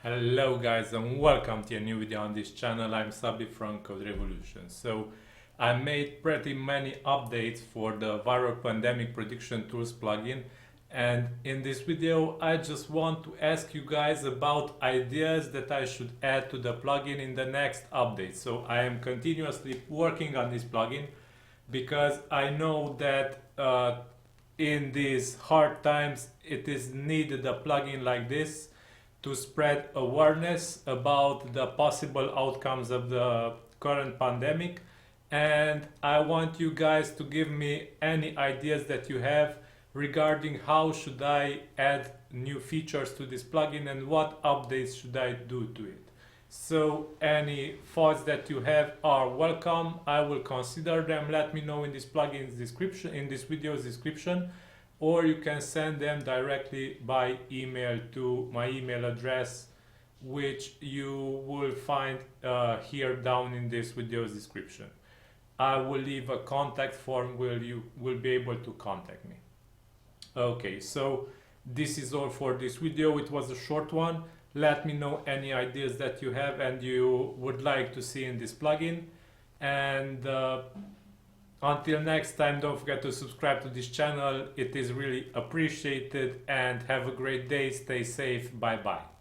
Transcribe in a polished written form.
Hello guys and welcome to a new video on this channel. I'm Szabi from CodeRevolution. So I made pretty many updates for the viral pandemic prediction tools plugin, and in this video I just want to ask you guys about ideas that I should add to the plugin in the next update. So I am continuously working on this plugin because I know that in these hard times it is needed a plugin like this to spread awareness about the possible outcomes of the current pandemic. And I want you guys to give me any ideas that you have regarding how should I add new features to this plugin and what updates should I do to it. So any thoughts that you have are welcome. I will consider them. Let me know in this plugin's description, in this video's description, or you can send them directly by email to my email address, which you will find here down in this video's description. I will leave a contact form where you will be able to contact me. Okay, so this is all for this video. It was a short one. Let me know any ideas that you have and you would like to see in this plugin. And until next time, don't forget to subscribe to this channel. It is really appreciated, and have a great day. Stay safe. Bye bye.